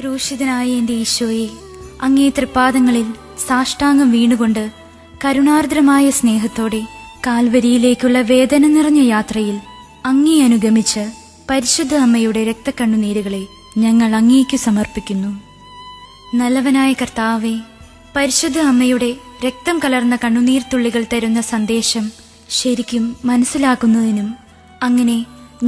ക്രൂശിതനായ എൻ്റെ ഈശോയെ, അങ്ങേ തൃപ്പാദങ്ങളിൽ സാഷ്ടാംഗം വീണുകൊണ്ട് കരുണാർദ്രമായ സ്നേഹത്തോടെ കാൽവരിയിലേക്കുള്ള വേദന നിറഞ്ഞ യാത്രയിൽ അങ്ങേ അനുഗമിച്ച് പരിശുദ്ധ അമ്മയുടെ രക്തക്കണ്ണുനീരുകളെ ഞങ്ങൾ അങ്ങേക്കു സമർപ്പിക്കുന്നു. നല്ലവനായ കർത്താവേ, പരിശുദ്ധ അമ്മയുടെ രക്തം കലർന്ന കണ്ണുനീർത്തുള്ളികൾ തരുന്ന സന്ദേശം ശരിക്കും മനസ്സിലാക്കുന്നതിനും അങ്ങനെ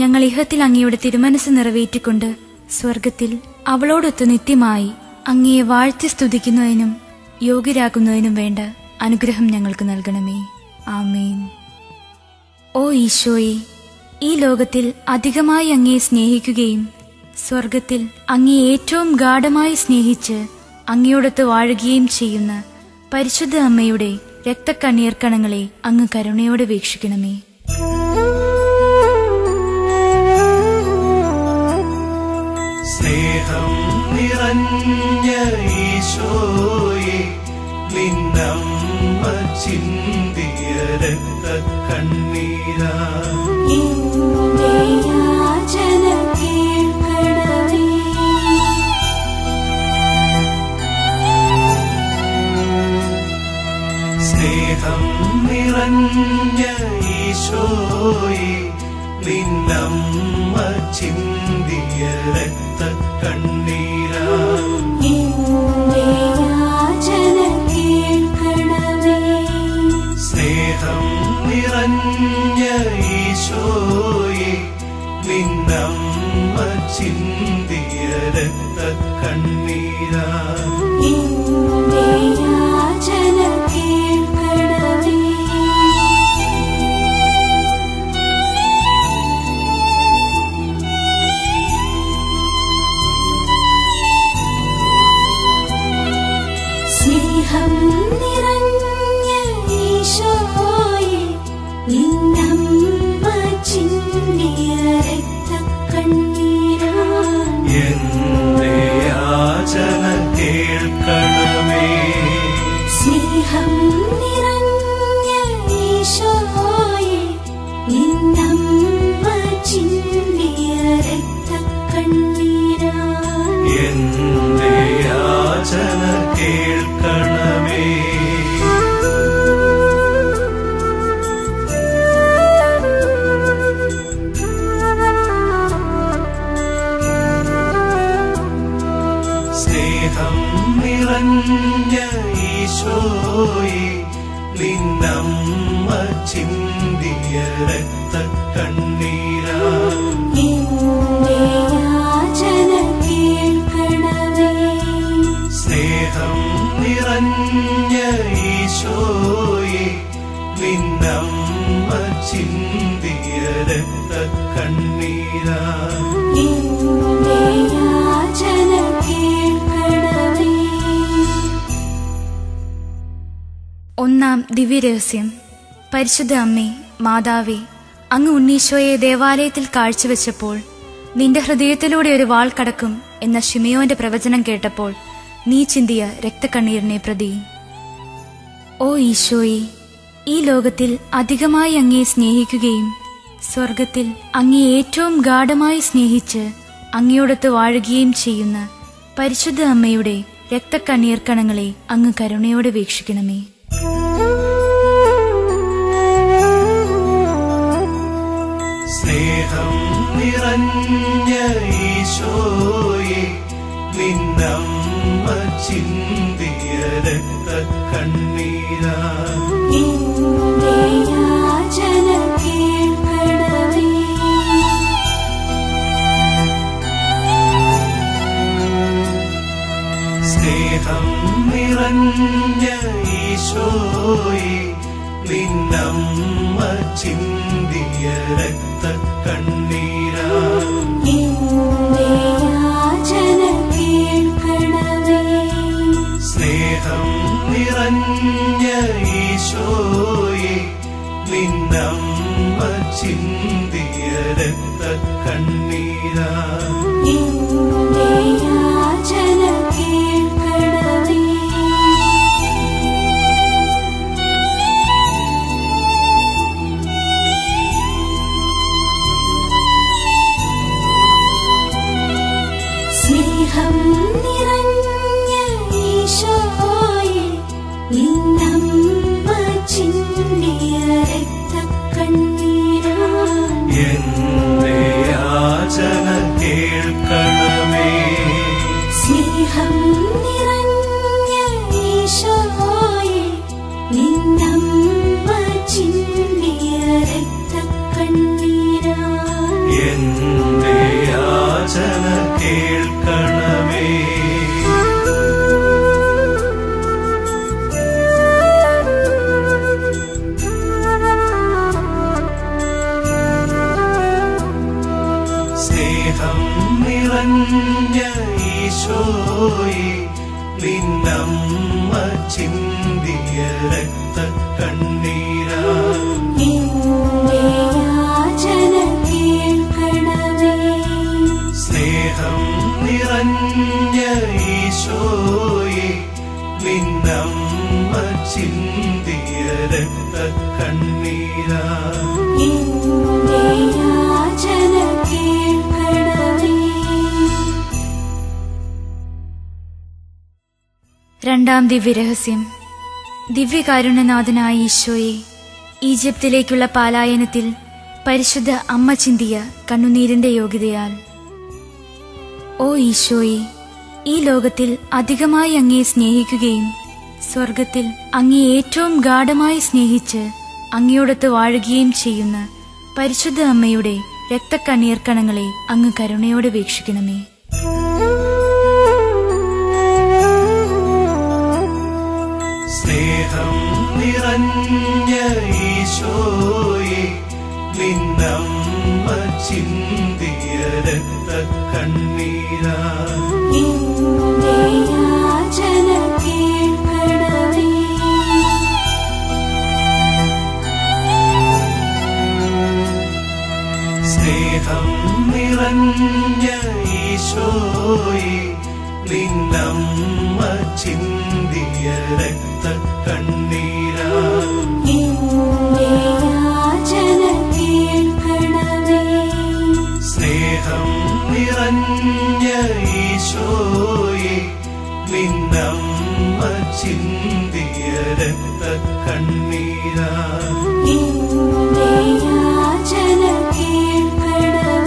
ഞങ്ങൾ ഇഹത്തിൽ അങ്ങയുടെ തിരുമനസ് നിറവേറ്റിക്കൊണ്ട് സ്വർഗത്തിൽ അവളോടൊത്ത് നിത്യമായി അങ്ങയെ വാഴ്ത്തി സ്തുതിക്കുന്നതിനും യോഗ്യരാക്കുന്നതിനും വേണ്ട അനുഗ്രഹം ഞങ്ങൾക്ക് നൽകണമേ. ആമേൻ. ഓ ഈശോയെ, ഈ ലോകത്തിൽ അധികമായി അങ്ങയെ സ്നേഹിക്കുകയും സ്വർഗത്തിൽ അങ്ങയെ ഏറ്റവും ഗാഢമായി സ്നേഹിച്ച് അങ്ങയോടൊത്ത് വാഴുകയും ചെയ്യുന്ന പരിശുദ്ധ അമ്മയുടെ രക്തക്കണ്ണീർക്കണങ്ങളെ അങ്ങ് കരുണയോടെ വീക്ഷിക്കണമേ. സ്നേഹം നിറഞ്ഞ ഈശോയെ, നിന്നമ്മ ചിന്തിയ രക്തക്കണ്ണീരാ സ്നേഹം നിറഞ്ഞ ഈശോയെ, നിന്നമ്മ ചിന്തിയ രക്തക്കണ്ണീരാ സ്നേഹം നിറഞ്ഞ ഈശോയെ, നിന്നമ്മ ചിന്തിയ രക്തക്കണ്ണീരാ സ്നേഹം നിറഞ്ഞ ഈശോയെ, നിന്നമ്മ ചിന്തിയ രക്തക്കണ്ണീരാ എന്റെ യാചന കേൾക്കണമേ. സ്നേഹം നിറഞ്ഞ ഈശോയെ, നിന്നമ്മ ചിന്തിയ രക്തക്കണ്ണീരാ എന്റെ യാചന കേൾക്കണമേ. സ്നേഹം നിറഞ്ഞ ഈശോയെ, നിന്നമ്മ ചിന്തിയ രക്തക്കണ്ണീരാ സ്നേഹം നിറഞ്ഞ ഈശോയെ, നിന്നമ്മ ചിന്തിയ രക്തക്കണ്ണീരാ ഒന്നാം ദിവ്യരഹസ്യം. പരിശുദ്ധ അമ്മേ, മാതാവേ, അങ്ങ് ഉണ്ണീശോയെ ദേവാലയത്തിൽ കാഴ്ചവെച്ചപ്പോൾ നിന്റെ ഹൃദയത്തിലൂടെ ഒരു വാൾ കടക്കും എന്ന ശിമയോന്റെ പ്രവചനം കേട്ടപ്പോൾ നീ ചിന്തിയ രക്തക്കണ്ണീരിനെ പ്രതി. ഓ ഈശോയെ, ഈ ലോകത്തിൽ അധികമായി അങ്ങയെ സ്നേഹിക്കുകയും സ്വർഗത്തിൽ അങ്ങയെ ഏറ്റവും ഗാഢമായി സ്നേഹിച്ച് അങ്ങയോടൊത്ത് വാഴുകയും ചെയ്യുന്ന പരിശുദ്ധ അമ്മയുടെ രക്തക്കണ്ണീർക്കണങ്ങളെ അങ്ങ് കരുണയോടെ വീക്ഷിക്കണമേ. സ്നേഹം നിറഞ്ഞ ഈശോയെ, നിന്നമ്മ ചിന്തിയ രക്തക്കണ്ണീരാ സ്നേഹം നിറഞ്ഞ ഈശോയെ, നിന്നമ്മ ചിന്തിയ രക്തക്കണ്ണീരാ സ്നേഹം നിറഞ്ഞ ഈശോയെ, നിന്നമ്മ ചിന്തിയ രക്തക്കണ്ണീരാ സ്നേഹം എന്റെ യാചന കേൾക്കണമേ. സ്നേഹം നിറഞ്ഞ ഈശോയെ, നിന്നമ്മ ചിന്തിയ രക്തക്കണ്ണീരാ എന്റെ യാചന കേൾക്കണമേ. സ്നേഹം നിറഞ്ഞ ഈശോയെ, നിന്നമ്മ ചിന്തിയ രക്തക്കണ്ണീരാ എന്റെ യാചന കേൾക്കണമേ. രണ്ടാം ദിവ്യരഹസ്യം. ദിവ്യകാരുണ്യനാഥനായ ഈശോയെ, ഈജിപ്തിലേക്കുള്ള പലായനത്തിൽ പരിശുദ്ധ അമ്മ ചിന്തിയ കണ്ണുനീരിന്റെ യോഗ്യതയാൽ. ഓ ഈശോയെ, ഈ ലോകത്തിൽ അധികമായി അങ്ങയെ സ്നേഹിക്കുകയും സ്വർഗത്തിൽ അങ്ങയെ ഏറ്റവും ഗാഢമായി സ്നേഹിച്ച് അങ്ങയോടൊത്ത് വാഴുകയും ചെയ്യുന്ന പരിശുദ്ധ അമ്മയുടെ രക്തക്കണ്ണീർ കണങ്ങളെ അങ്ങ് കരുണയോടെ വീക്ഷിക്കണമേ. സ്നേഹം നിറഞ്ഞ ഈശോയെ, നിന്നമ്മ ചിന്തിയ രക്തക്കണ്ണീരാ എന്റെ യാചന കേൾക്കണമേ. സ്നേഹം നിറഞ്ഞ ഈശോയെ, നിന്നമ്മ ചിന്തിയ രക്തക്കണ്ണീരാ എന്റെ യാചന കേൾക്കണമേ. സ്നേഹം നിറഞ്ഞ ഈശോയെ, നിന്നമ്മ ചിന്തിയ രക്തക്കണ്ണീരാ എന്റെ യാചന കേൾക്കണമേ.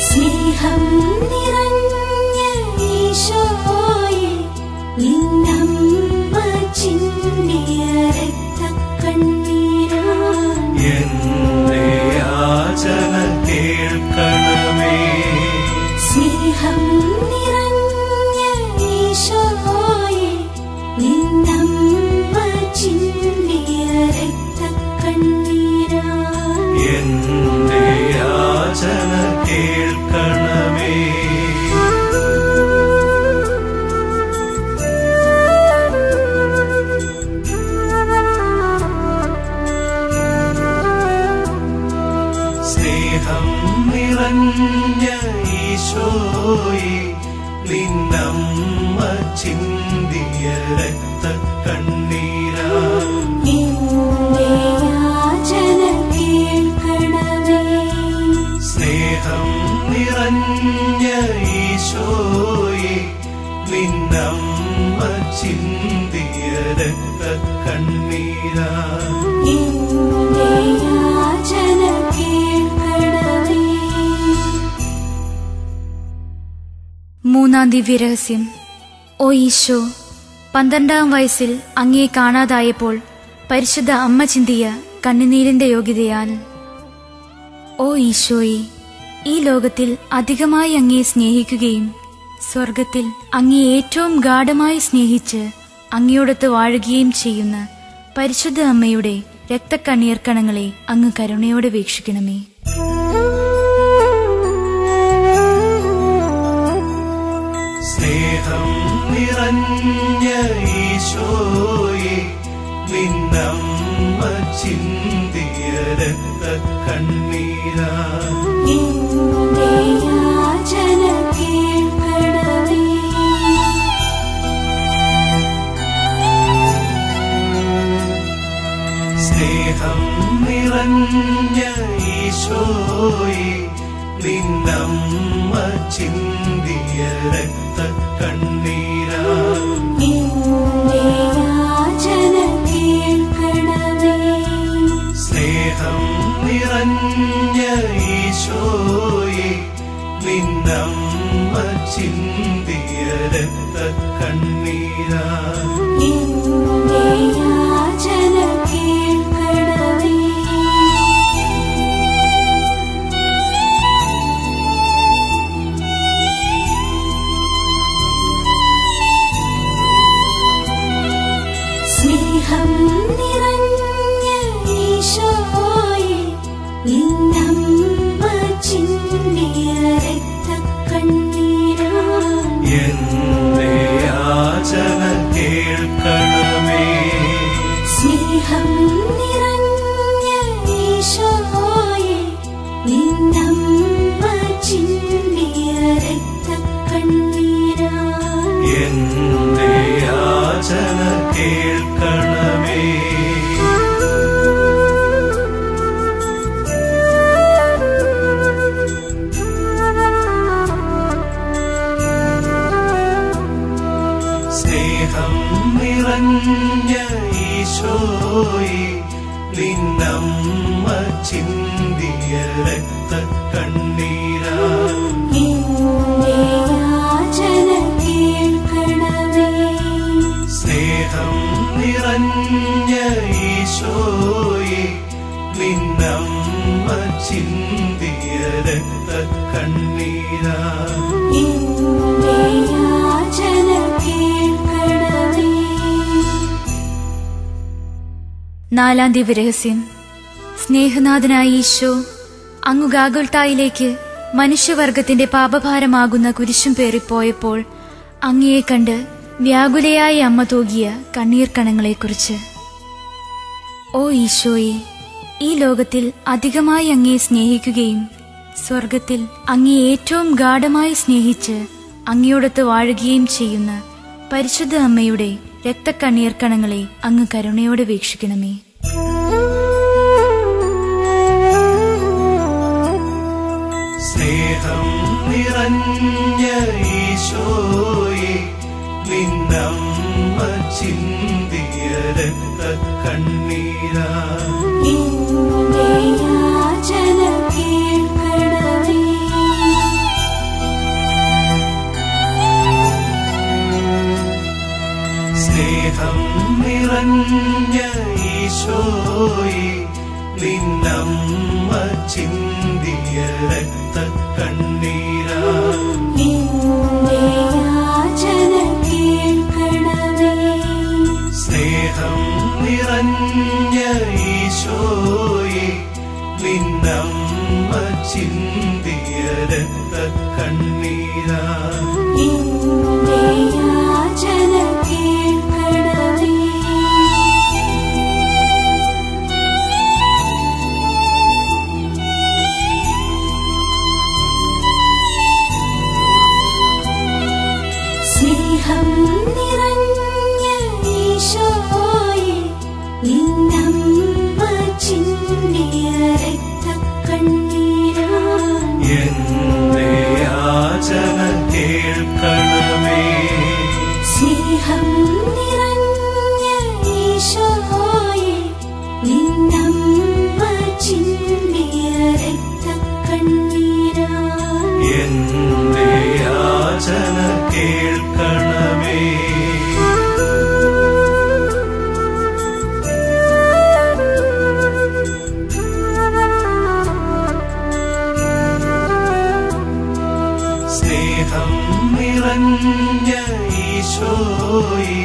സ്നേഹം നിറഞ്ഞ ഈശോയെ, നിന്നമ്മ ചിന്തിയ രക്തക്കണ്ണീരാ എന്റെ യാചന കേൾക്കണമേ. സ്നേഹം നിറഞ്ഞ ഈശോയെ, നിന്നമ്മ ചിന്തിയ രക്തക്കണ്ണീരാ എന്റെ യാചന കേൾക്കണമേ. സ്നേഹം നിറഞ്ഞ ഈശോയെ, നിന്നമ്മ ചിന്തിയ രക്തക്കണ്ണീരാ എന്റെ യാചന കേൾക്കണമേ. സ്നേഹം നിറഞ്ഞ ഈശോയെ, നിന്നമ്മ ചിന്തിയ രക്തക്കണ്ണീരാ എന്റെ യാചന കേൾക്കണമേ. മൂന്നാം ദിവ്യരഹസ്യം. ഓ ഈശോ, 12-ാം വയസ്സിൽ അങ്ങയെ കാണാതായപ്പോൾ പരിശുദ്ധ അമ്മ ചിന്തിയ കണ്ണുനീരിന്റെ യോഗ്യതയാൽ. ഓ ഈശോയെ, ഈ ലോകത്തിൽ അധികമായി അങ്ങയെ സ്നേഹിക്കുകയും സ്വർഗത്തിൽ അങ്ങയെ ഏറ്റവും ഗാഢമായി സ്നേഹിച്ച് അങ്ങയോടൊത്ത് വാഴുകയും ചെയ്യുന്ന പരിശുദ്ധ അമ്മയുടെ രക്തക്കണ്ണീർ കണങ്ങളെ അങ്ങ് കരുണയോടെ വീക്ഷിക്കണമേ. സ്നേഹം നിറഞ്ഞ ഈശോയെ, നിന്നമ്മ ചിന്തിയ രക്തക്കണ്ണീരാ എന്റെ യാചന കേൾക്കണമേ. സ്നേഹം നിറഞ്ഞ ഈശോയെ, നിന്നമ്മ ചിന്തിയ രക്തക്കണ്ണീരാ എന്റെ യാചന കേൾക്കണമേ. സ്നേഹം നിറഞ്ഞ ഈശോയെ, നിന്നമ്മ ചിന്തിയ രക്തക്കണ്ണീരാ എന്റെ യാചന കേൾക്കണമേ. സ്നേഹം നിറഞ്ഞ ഈശോയെ, നിന്നമ്മ ചിന്തിയ രക്തക്കണ്ണീരാ എന്റെ യാചന കേൾക്കണമേ. സ്നേഹം നിറഞ്ഞ ഈശോയെ, നിന്നമ്മ ചിന്തിയ രക്തക്കണ്ണീരാ എന്റെ യാചന കേൾക്കണമേ. സ്നേഹം നിറഞ്ഞ ഈശോയെ, നിന്നമ്മ ചിന്തിയ രക്തക്കണ്ണീരാ എന്റെ യാചന കേൾക്കണമേ. സ്നേഹം നിറഞ്ഞ ഈശോയെ, നിന്നമ്മ ചിന്തിയ രക്തക്കണ്ണീരാ എന്റെ യാചന കേൾക്കണമേ. നാലാം ദിവ്യരഹസ്യം. സ്നേഹനാഥനായ ഈശോ അങ്ങു ഗാഗുൽത്തായിലേക്ക് മനുഷ്യവർഗത്തിന്റെ പാപഭാരമാകുന്ന കുരിശും പേറിപ്പോയപ്പോൾ അങ്ങയെ കണ്ട് വ്യാകുലയായ അമ്മ തൂകിയ കണ്ണീർ കണങ്ങളെക്കുറിച്ച്. ഓ ഈശോയെ, ഈ ലോകത്തിൽ അധികമായി അങ്ങയെ സ്നേഹിക്കുകയും സ്വർഗത്തിൽ അങ്ങയെ ഏറ്റവും ഗാഢമായി സ്നേഹിച്ച് അങ്ങയോടൊത്ത് വാഴുകയും ചെയ്യുന്ന പരിശുദ്ധ അമ്മയുടെ രക്തക്കണ്ണീർ കണങ്ങളെ അങ്ങ് കരുണയോടെ വീക്ഷിക്കണമേ. സ്നേഹം നിറഞ്ഞ ഈശോയെ, നിന്നമ്മ ചിന്തിയ രക്തക്കണ്ണീരാ എന്റെ യാചന കേൾക്കണമേ. സ്നേഹം നിറഞ്ഞ ഈശോയെ, നിന്നമ്മ ചിന്തിയ രക്തക്കണ്ണീരാ എന്റെ യാചന കേൾക്കണമേ. സ്നേഹം നിറഞ്ഞ ഈശോയെ, നിന്നമ്മ ചിന്തിയ രക്തക്കണ്ണീരാ എന്റെ യാചന കേൾക്കണമേ. സ്നേഹം നിറഞ്ഞ ഈശോയെ, നിന്നമ്മ ചിന്തിയ രക്തക്കണ്ണീരാ എന്റെ യാചന കേൾക്കണമേ. സ്നേഹം നിറഞ്ഞ ഈശോയെ, നിന്നമ്മ ചിന്തിയ രക്തക്കണ്ണീരാ എന്റെ യാചന കേൾക്കണമേ. സ്നേഹം നിറഞ്ഞ ഈശോയെ,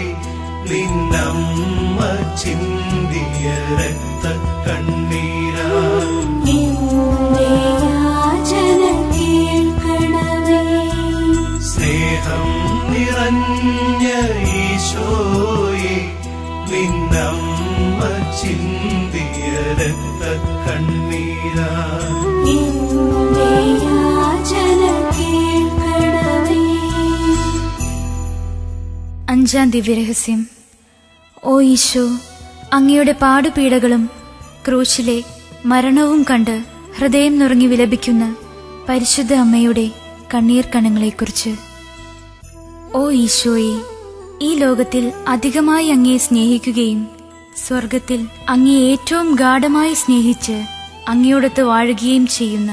നിന്നമ്മ ചിന്തിയ രക്തക്കണ്ണീരാ എന്റെ യാചന കേൾക്കണമേ. സ്നേഹം നിറഞ്ഞ ഈശോയെ, നിന്നമ്മ ചിന്തിയ രക്തക്കണ്ണീരാ എന്റെ യാചന കേൾക്കണമേ. അഞ്ചാം ദിവ്യരഹസ്യം. ഓ ഈശോ, അങ്ങയുടെ പാടുപീഡകളും ക്രൂശിലെ മരണവും കണ്ട് ഹൃദയം നുറങ്ങി വിലപിക്കുന്ന പരിശുദ്ധ അമ്മയുടെ കണ്ണീർ കണങ്ങളെക്കുറിച്ച്. ഓ ഈശോയെ, ഈ ലോകത്തിൽ അധികമായി അങ്ങയെ സ്നേഹിക്കുകയും സ്വർഗത്തിൽ അങ്ങയെ ഏറ്റവും ഗാഢമായി സ്നേഹിച്ച് അങ്ങയോടൊത്ത് വാഴുകയും ചെയ്യുന്ന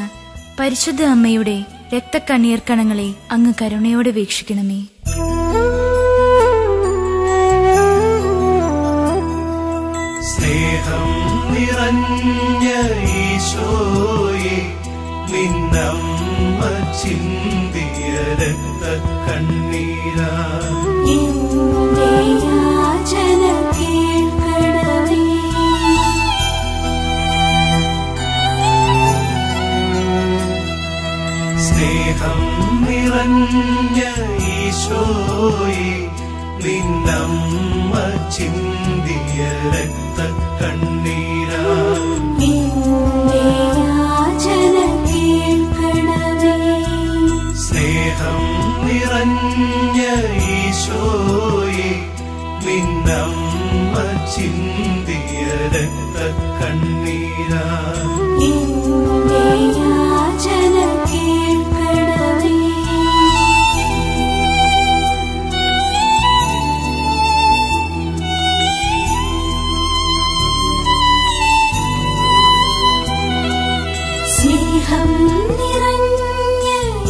പരിശുദ്ധ അമ്മയുടെ രക്തക്കണ്ണീർക്കണങ്ങളെ അങ്ങ് കരുണയോടെ വീക്ഷിക്കണമേ. സ്നേഹം നിറഞ്ഞ ഈശോയെ, നിന്നമ്മ ചിന്തിയ രക്തക്കണ്ണീരാ എന്റെ യാചന കേൾക്കണമേ. സ്നേഹം നിറഞ്ഞ ഈശോയെ, നിന്നമ്മ ചിന്തിയ രക്തക്കണ്ണീരാ എന്റെ യാചന കേൾക്കണമേ. സ്നേഹം നിറഞ്ഞ ഈശോയെ, നിന്നമ്മ ചിന്തിയ രക്തക്കണ്ണീരാ എന്റെ യാചന കേൾക്കണമേ. സ്നേഹം നിറഞ്ഞ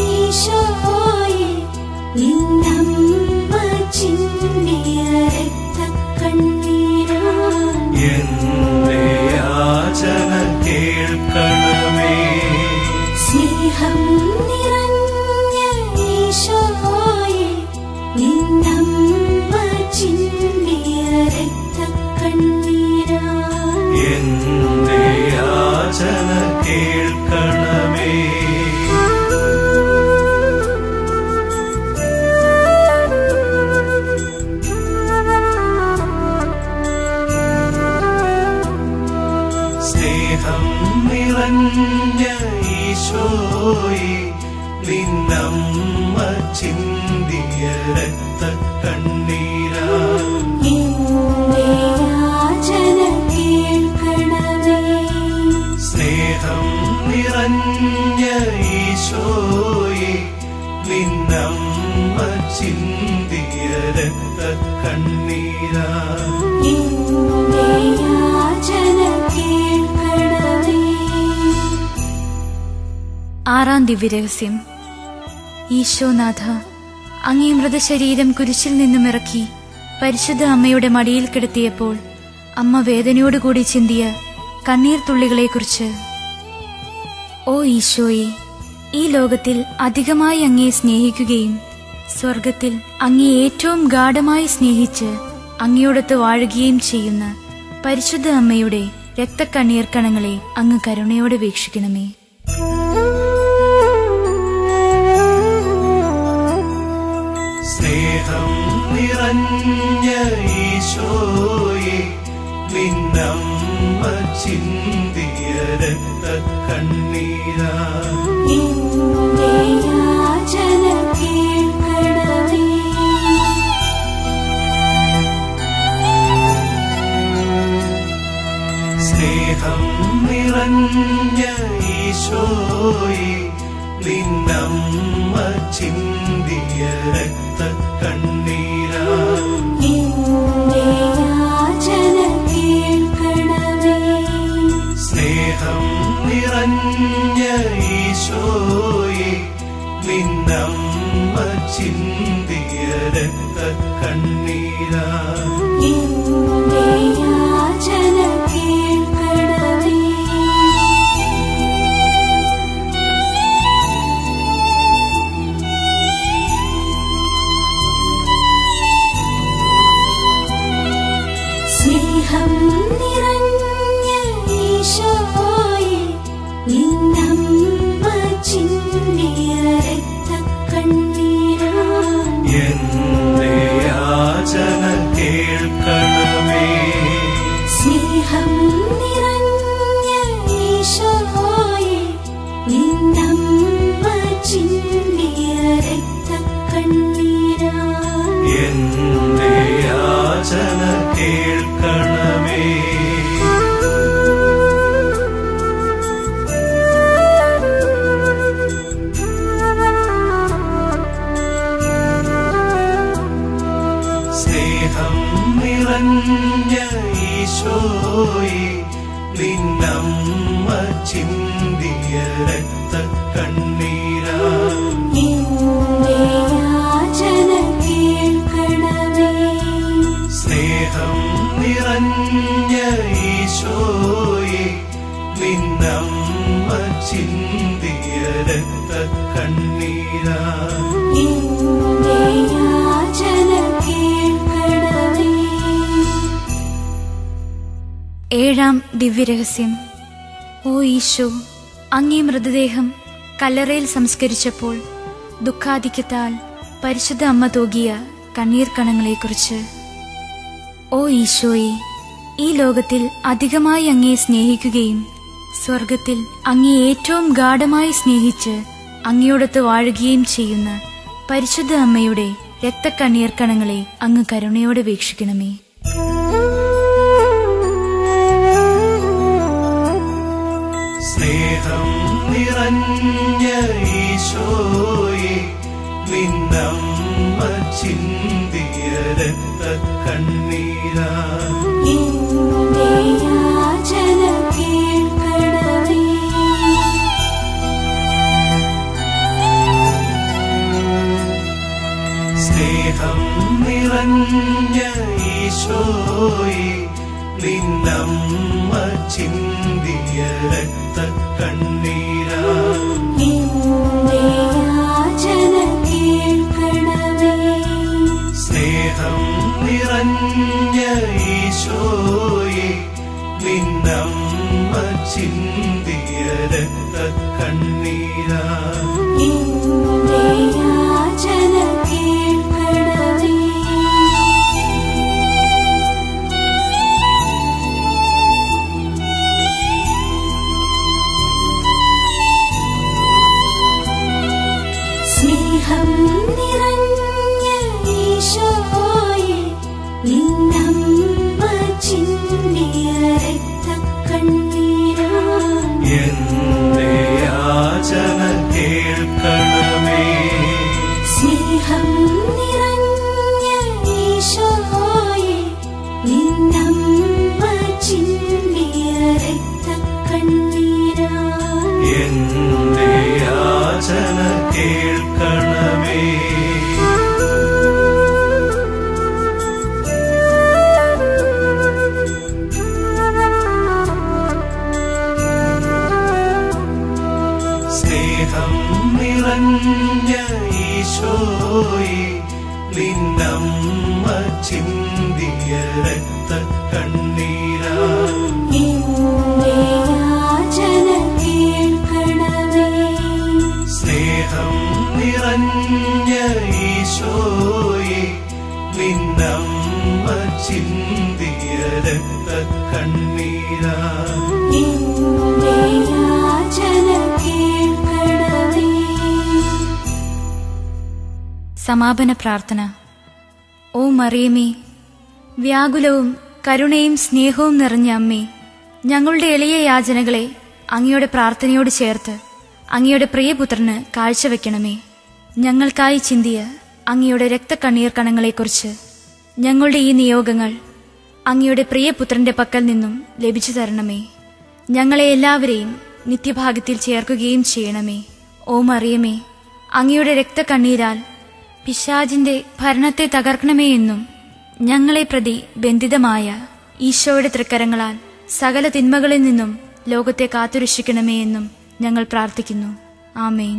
ഈശോയെ, നിന്നമ്മ ചിന്തിയ രക്തക്കണ്ണീരാ എന്റെ യാചന കേൾക്കണമേ. സ്നേഹം നിറഞ്ഞ ഈശോയെ, നിന്നമ്മ ചിന്തിയ രക്തക്കണ്ണീരാ എന്റെ യാചന കേൾക്കണമേ. സ്നേഹം നിറഞ്ഞ ഈശോയെ, നിന്നമ്മ ചിന്തിയ രക്തക്കണ്ണീരാ എന്റെ യാചന കേൾക്കണമേ. സ്നേഹം നിറഞ്ഞ ഈശോയെ, നിന്നമ്മ ചിന്തിയ രക്തക്കണ്ണീരാ എന്റെ യാചന കേൾക്കണമേ. ആറാം ദിവ്യരഹസ്യം. ഈശോനാഥ, അങ്ങേ മൃതശരീരം കുരിശിൽ നിന്നും ഇറക്കി പരിശുദ്ധ അമ്മയുടെ മടിയിൽ കിടത്തിയപ്പോൾ അമ്മ വേദനയോടുകൂടി ചിന്തിയ കണ്ണീർ തുള്ളികളെക്കുറിച്ച്. ഓ ഈശോയെ, ഈ ലോകത്തിൽ അധികമായി അങ്ങയെ സ്നേഹിക്കുകയും സ്വർഗത്തിൽ അങ്ങയെ ഏറ്റവും ഗാഢമായി സ്നേഹിച്ച് അങ്ങയോടൊത്ത് വാഴുകയും ചെയ്യുന്ന പരിശുദ്ധ അമ്മയുടെ രക്തക്കണ്ണീർക്കണങ്ങളെ അങ്ങ് കരുണയോടെ വീക്ഷിക്കണമേ. സ്നേഹം നിറഞ്ഞ ഈശോയെ, നിന്നമ്മ ചിന്തിയ രക്തക്കണ്ണീരാ എന്റെ യാചന കേൾക്കണമേ. സ്നേഹം നിറഞ്ഞ ഈശോയെ, നിന്നമ്മ ചിന്തിയ രക്തക്കണ്ണീരാ എന്റെ യാചന കേൾക്കണമേ. സ്നേഹം നിറഞ്ഞ ഈശോയെ, നിന്നമ്മ ചിന്തിയ രക്തക്കണ്ണീരാ എന്റെ യാചന കേൾക്കണമേ. സ്നേഹം നിറഞ്ഞ ഈശോയെ, നിന്നമ്മ ചിന്തിയ രക്തക്കണ്ണീരാ എന്റെ യാചന കേൾക്കണമേ. സ്നേഹം നിറഞ്ഞ ഈശോയെ, നിന്നമ്മ ചിന്തിയ രക്തക്കണ്ണീരാ എന്റെ യാചന കേൾക്കണമേ. സ്നേഹം നിറഞ്ഞ ഈശോയെ, നിന്നമ്മ ചിന്തിയ രക്തക്കണ്ണീരാ എന്റെ യാചന കേൾക്കണമേ. സ്നേഹം നിറഞ്ഞ ഈശോയെ നിന്നമ്മ ചിന്തിയ രക്തക്കണ്ണീരാ എന്റെ യാചന കേൾക്കണമേ. ഏഴാം ദിവ്യരഹസ്യം. ഓ ഈശോ, അങ്ങേ മൃതദേഹം കല്ലറയിൽ സംസ്കരിച്ചപ്പോൾ ദുഃഖാധിക്യത്താൽ പരിശുദ്ധ അമ്മ തൂകിയ കണ്ണീർ കണങ്ങളെക്കുറിച്ച്. ഓ ഈശോയെ, ഈ ലോകത്തിൽ അധികമായി അങ്ങയെ സ്നേഹിക്കുകയും സ്വർഗത്തിൽ അങ്ങയെ ഏറ്റവും ഗാഢമായി സ്നേഹിച്ച് അങ്ങയോടൊത്ത് വാഴുകയും ചെയ്യുന്ന പരിശുദ്ധ അമ്മയുടെ രക്തക്കണ്ണീർ കണങ്ങളെ അങ്ങ് കരുണയോടെ വീക്ഷിക്കണമേ. സ്നേഹം നിറഞ്ഞ ഈശോയെ നിന്നമ്മ ചിന്തിയ രക്തക്കണ്ണീരാ എന്റെ യാചന കേൾക്കണമേ. സ്നേഹം നിറഞ്ഞ ഈശോയെ നിന്നമ്മ ചിന്തിയ രക്തക്കണ്ണീരാ എന്റെ യാചന കേൾക്കണമേ. സ്നേഹം നിറഞ്ഞ ഈശോയെ നിന്നമ്മ ചിന്തിയ രക്തക്കണ്ണീരാ എന്റെ യാചന കേൾക്കണമേ. സ്നേഹം നിറഞ്ഞ ഈശോയെ നിന്നമ്മ ചിന്തിയ രക്തക്കണ്ണീരാ എന്റെ യാചന കേൾക്കണമേ. സ്നേഹം നിറഞ്ഞ ഈശോയെ നിന്നമ്മ ചിന്തിയ രക്തക്കണ്ണീരാ എന്റെ യാചന കേൾക്കണമേ. സ്നേഹം നിറഞ്ഞ ഈശോയെ നിന്നമ്മ ചിന്തിയ രക്തക്കണ്ണീരാ എന്റെ യാചന കേൾക്കണമേ. സ്നേഹം നിറഞ്ഞ ഈശോയെ നിന്നമ്മ ചിന്തിയ രക്തക്കണ്ണീരാ എന്റെ യാചന കേൾക്കണമേ. സമാപന പ്രാർത്ഥന. ഓ മറിയമേ, വ്യാകുലവും കരുണയും സ്നേഹവും നിറഞ്ഞ അമ്മേ, ഞങ്ങളുടെ എളിയ യാചനകളെ അങ്ങയുടെ പ്രാർത്ഥനയോട് ചേർത്ത് അങ്ങയുടെ പ്രിയപുത്രന് കാഴ്ചവെക്കണമേ. ഞങ്ങൾക്കായി ചിന്തിയ അങ്ങയുടെ രക്തക്കണ്ണീർ കണങ്ങളെക്കുറിച്ച് ഞങ്ങളുടെ ഈ നിയോഗങ്ങൾ അങ്ങയുടെ പ്രിയപുത്രന്റെ പക്കൽ നിന്നും ലഭിച്ചു തരണമേ. ഞങ്ങളെ എല്ലാവരെയും നിത്യഭാഗ്യത്തിൽ ചേർക്കുകയും ചെയ്യണമേ. ഓ മറിയമേ, അങ്ങയുടെ രക്തക്കണ്ണീരാൽ പിശാചിന്റെ ഭരണത്തെ തകർക്കണമേ എന്നും ഞങ്ങളെ പ്രതി ബന്ധിതമായ ഈശോയുടെ തൃക്കരങ്ങളാൽ സകല തിന്മകളിൽ നിന്നും ലോകത്തെ കാത്തുരക്ഷിക്കണമേ എന്നും ഞങ്ങൾ പ്രാർത്ഥിക്കുന്നു. ആമേൻ.